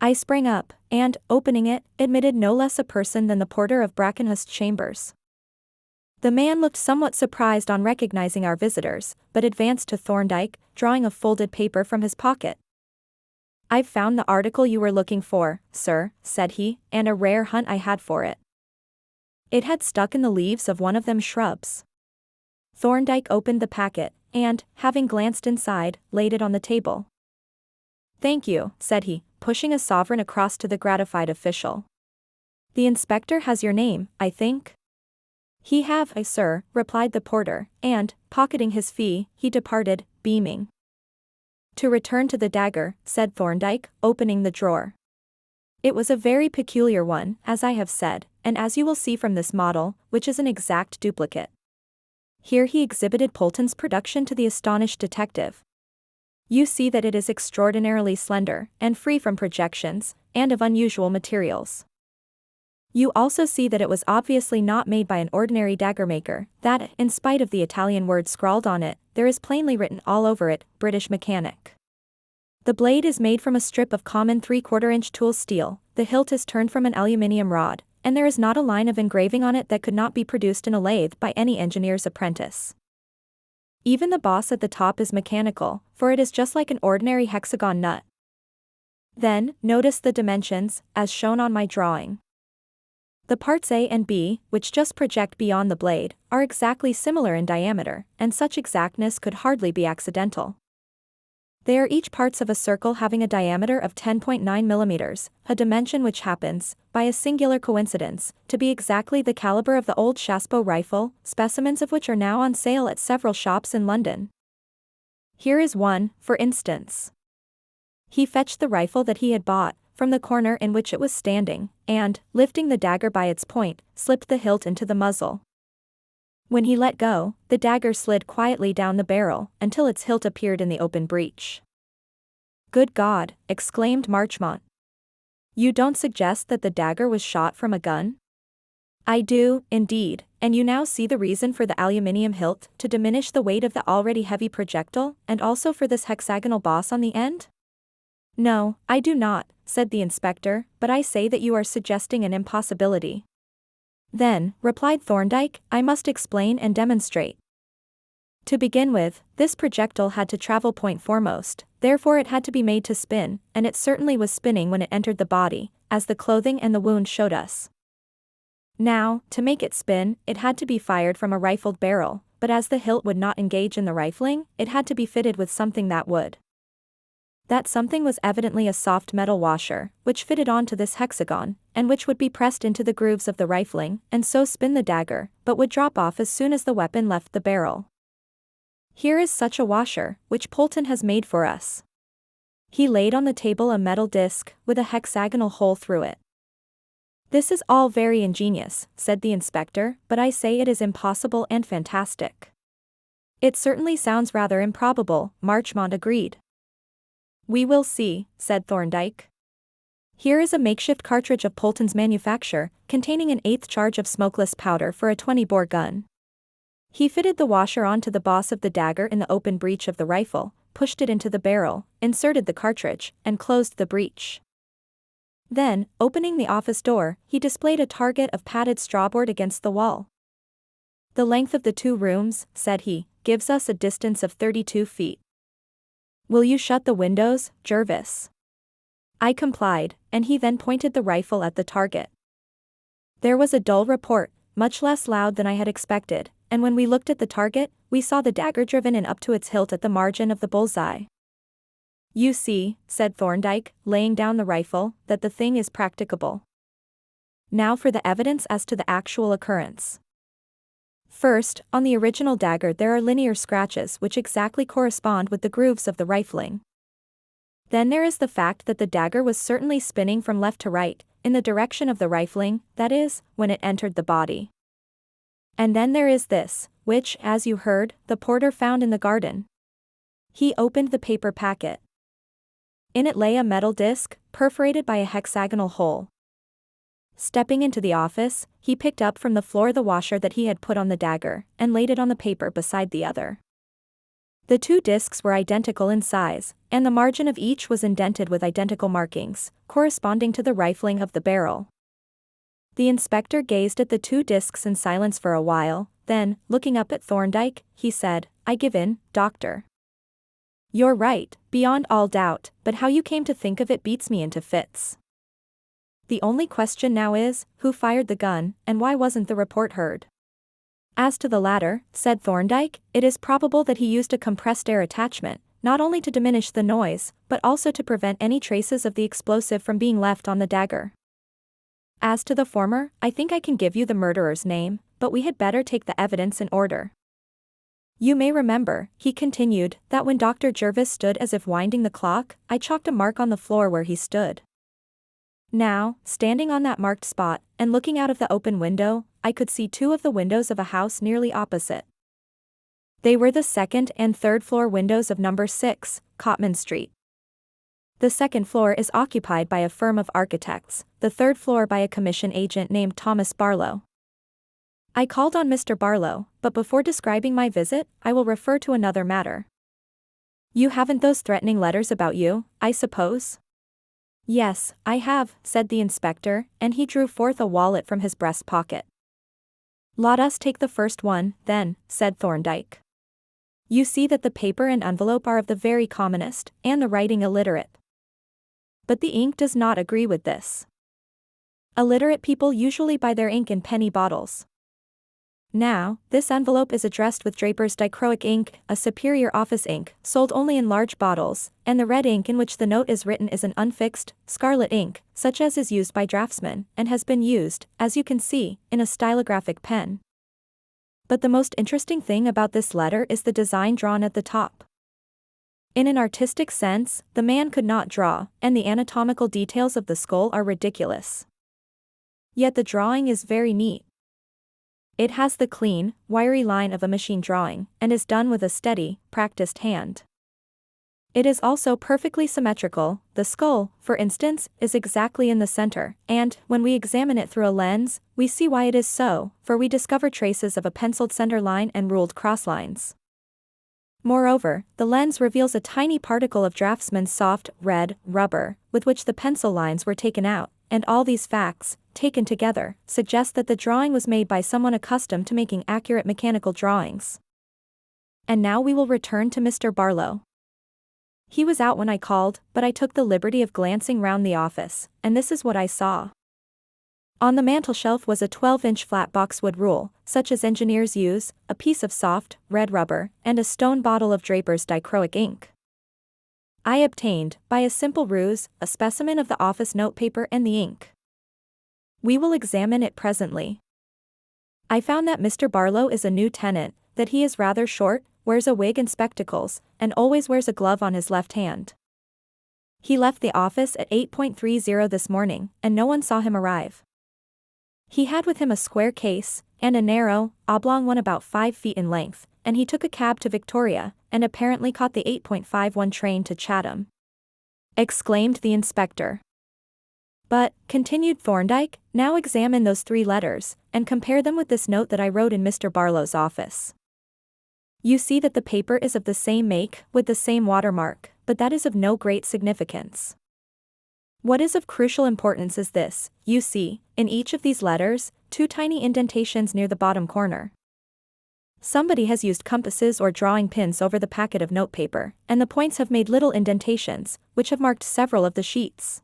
Speaker 1: I sprang up, and, opening it, admitted no less a person than the porter of Brackenhurst Chambers. The man looked somewhat surprised on recognizing our visitors, but advanced to Thorndyke, drawing a folded paper from his pocket. I've found the article you were looking for, sir, said he, and a rare hunt I had for it. It had stuck in the leaves of one of them shrubs. Thorndyke opened the packet, and, having glanced inside, laid it on the table. Thank you, said he, pushing a sovereign across to the gratified official. The inspector has your name, I think? He have, sir, replied the porter, and, pocketing his fee, he departed, beaming. To return to the dagger, said Thorndyke, opening the drawer. It was a very peculiar one, as I have said, and as you will see from this model, which is an exact duplicate. Here he exhibited Polton's production to the astonished detective. You see that it is extraordinarily slender, and free from projections, and of unusual materials. You also see that it was obviously not made by an ordinary dagger maker, that, in spite of the Italian word scrawled on it, there is plainly written all over it, British mechanic. The blade is made from a strip of common 3/4-inch tool steel, the hilt is turned from an aluminium rod, and there is not a line of engraving on it that could not be produced in a lathe by any engineer's apprentice. Even the boss at the top is mechanical, for it is just like an ordinary hexagon nut. Then, notice the dimensions, as shown on my drawing. The parts A and B, which just project beyond the blade, are exactly similar in diameter, and such exactness could hardly be accidental. They are each parts of a circle having a diameter of 10.9 millimeters, a dimension which happens, by a singular coincidence, to be exactly the caliber of the old Chassepot rifle, specimens of which are now on sale at several shops in London. Here is one, for instance. He fetched the rifle that he had bought, from the corner in which it was standing, and, lifting the dagger by its point, slipped the hilt into the muzzle. When he let go, the dagger slid quietly down the barrel, until its hilt appeared in the open breech. "Good God!" exclaimed Marchmont. "You don't suggest that the dagger was shot from a gun?" "I do, indeed, and you now see the reason for the aluminium hilt, to diminish the weight of the already heavy projectile, and also for this hexagonal boss on the end?" "No, I do not," said the inspector, "but I say that you are suggesting an impossibility." "Then," replied Thorndyke, "I must explain and demonstrate. To begin with, this projectile had to travel point foremost, therefore it had to be made to spin, and it certainly was spinning when it entered the body, as the clothing and the wound showed us. Now, to make it spin, it had to be fired from a rifled barrel, but as the hilt would not engage in the rifling, it had to be fitted with something that would. That something was evidently a soft metal washer, which fitted onto this hexagon, and which would be pressed into the grooves of the rifling, and so spin the dagger, but would drop off as soon as the weapon left the barrel. Here is such a washer, which Polton has made for us." He laid on the table a metal disc, with a hexagonal hole through it. "This is all very ingenious," said the inspector, "but I say it is impossible and fantastic." "It certainly sounds rather improbable," Marchmont agreed. "We will see," said Thorndyke. "Here is a makeshift cartridge of Polton's manufacture, containing an eighth charge of smokeless powder for a 20-bore gun." He fitted the washer onto the boss of the dagger in the open breech of the rifle, pushed it into the barrel, inserted the cartridge, and closed the breech. Then, opening the office door, he displayed a target of padded strawboard against the wall. "The length of the 2 rooms," said he, "gives us a distance of 32 feet. Will you shut the windows, Jervis?" I complied, and he then pointed the rifle at the target. There was a dull report, much less loud than I had expected, and when we looked at the target, we saw the dagger driven in up to its hilt at the margin of the bullseye. "You see," said Thorndyke, laying down the rifle, "that the thing is practicable. Now for the evidence as to the actual occurrence. First, on the original dagger there are linear scratches which exactly correspond with the grooves of the rifling. Then there is the fact that the dagger was certainly spinning from left to right, in the direction of the rifling, that is, when it entered the body. And then there is this, which, as you heard, the porter found in the garden." He opened the paper packet. In it lay a metal disc, perforated by a hexagonal hole. Stepping into the office, he picked up from the floor the washer that he had put on the dagger, and laid it on the paper beside the other. The 2 discs were identical in size, and the margin of each was indented with identical markings, corresponding to the rifling of the barrel. The inspector gazed at the 2 discs in silence for a while, then, looking up at Thorndyke, he said, "I give in, Doctor. You're right, beyond all doubt, but how you came to think of it beats me into fits. The only question now is, who fired the gun, and why wasn't the report heard?" "As to the latter," said Thorndyke, "it is probable that he used a compressed air attachment, not only to diminish the noise, but also to prevent any traces of the explosive from being left on the dagger. As to the former, I think I can give you the murderer's name, but we had better take the evidence in order. You may remember," he continued, "that when Dr. Jervis stood as if winding the clock, I chalked a mark on the floor where he stood. Now, standing on that marked spot, and looking out of the open window, I could see 2 of the windows of a house nearly opposite. They were the 2nd and 3rd floor windows of number 6, Cotman Street. The 2nd floor is occupied by a firm of architects, the 3rd floor by a commission agent named Thomas Barlow. I called on Mr. Barlow, but before describing my visit, I will refer to another matter. You haven't those threatening letters about you, I suppose?" "Yes, I have," said the inspector, and he drew forth a wallet from his breast pocket. "Let us take the first one, then," said Thorndyke. "You see that the paper and envelope are of the very commonest, and the writing illiterate. But the ink does not agree with this. Illiterate people usually buy their ink in penny bottles. Now, this envelope is addressed with Draper's dichroic ink, a superior office ink, sold only in large bottles, and the red ink in which the note is written is an unfixed, scarlet ink, such as is used by draftsmen, and has been used, as you can see, in a stylographic pen. But the most interesting thing about this letter is the design drawn at the top. In an artistic sense, the man could not draw, and the anatomical details of the skull are ridiculous. Yet the drawing is very neat. It has the clean, wiry line of a machine drawing, and is done with a steady, practiced hand. It is also perfectly symmetrical. The skull, for instance, is exactly in the center, and, when we examine it through a lens, we see why it is so, for we discover traces of a penciled center line and ruled cross lines. Moreover, the lens reveals a tiny particle of draftsman's soft, red, rubber, with which the pencil lines were taken out, and all these facts, taken together, suggest that the drawing was made by someone accustomed to making accurate mechanical drawings. And now we will return to Mr. Barlow. He was out when I called, but I took the liberty of glancing round the office, and this is what I saw. On the mantelshelf was a 12-inch flat boxwood rule, such as engineers use, a piece of soft, red rubber, and a stone bottle of Draper's dichroic ink. I obtained, by a simple ruse, a specimen of the office notepaper and the ink. We will examine it presently. I found that Mr. Barlow is a new tenant, that he is rather short, wears a wig and spectacles, and always wears a glove on his left hand. He left the office at 8:30 this morning, and no one saw him arrive. He had with him a square case, and a narrow, oblong one about 5 feet in length, and he took a cab to Victoria, and apparently caught the 8:51 train to Chatham. Exclaimed the inspector. But, continued Thorndyke, now examine those 3 letters, and compare them with this note that I wrote in Mr. Barlow's office. You see that the paper is of the same make, with the same watermark, but that is of no great significance. What is of crucial importance is this: you see, in each of these letters, 2 tiny indentations near the bottom corner. Somebody has used compasses or drawing pins over the packet of notepaper, and the points have made little indentations, which have marked several of the sheets.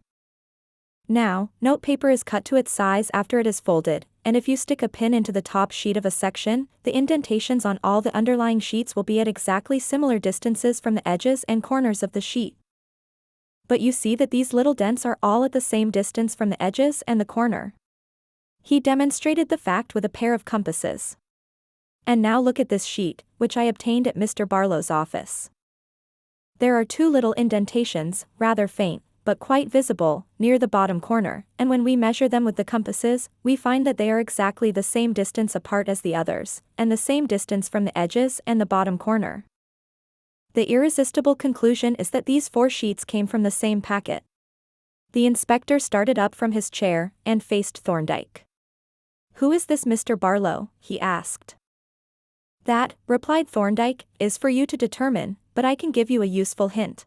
Speaker 1: Now, notepaper is cut to its size after it is folded, and if you stick a pin into the top sheet of a section, the indentations on all the underlying sheets will be at exactly similar distances from the edges and corners of the sheet. But you see that these little dents are all at the same distance from the edges and the corner. He demonstrated the fact with a pair of compasses. And now look at this sheet, which I obtained at Mr. Barlow's office. There are 2 little indentations, rather faint, but quite visible, near the bottom corner, and when we measure them with the compasses, we find that they are exactly the same distance apart as the others, and the same distance from the edges and the bottom corner. The irresistible conclusion is that these 4 sheets came from the same packet. The inspector started up from his chair, and faced Thorndyke. "Who is this Mr. Barlow?" he asked. "That," replied Thorndyke, "is for you to determine, but I can give you a useful hint.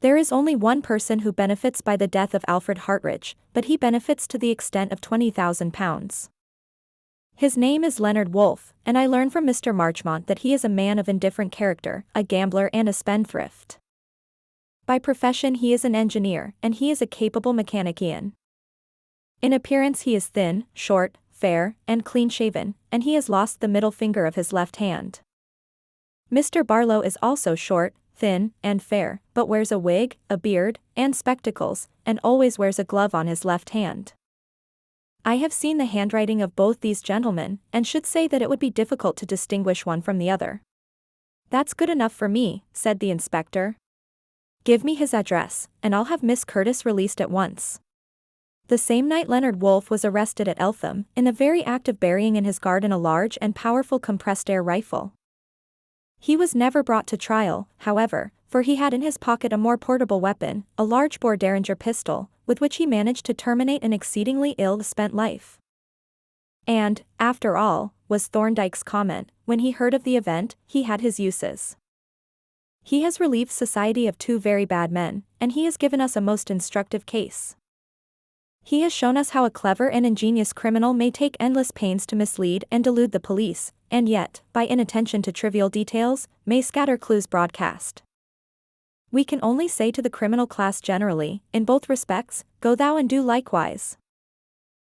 Speaker 1: There is only one person who benefits by the death of Alfred Hartridge, but he benefits to the extent of £20,000. His name is Leonard Wolfe, and I learn from Mr. Marchmont that he is a man of indifferent character, a gambler and a spendthrift. By profession he is an engineer, and he is a capable mechanician. In appearance he is thin, short, fair, and clean-shaven, and he has lost the middle finger of his left hand. Mr. Barlow is also short, thin, and fair, but wears a wig, a beard, and spectacles, and always wears a glove on his left hand. I have seen the handwriting of both these gentlemen, and should say that it would be difficult to distinguish one from the other." "That's good enough for me," said the inspector. "Give me his address, and I'll have Miss Curtis released at once." The same night Leonard Wolfe was arrested at Eltham, in the very act of burying in his garden a large and powerful compressed-air rifle. He was never brought to trial, however, for he had in his pocket a more portable weapon, a large-bore Derringer pistol, with which he managed to terminate an exceedingly ill-spent life. And, after all, was Thorndyke's comment, when he heard of the event, he had his uses. He has relieved society of 2 very bad men, and he has given us a most instructive case. He has shown us how a clever and ingenious criminal may take endless pains to mislead and delude the police, and yet, by inattention to trivial details, may scatter clues broadcast. We can only say to the criminal class generally, in both respects, go thou and do likewise.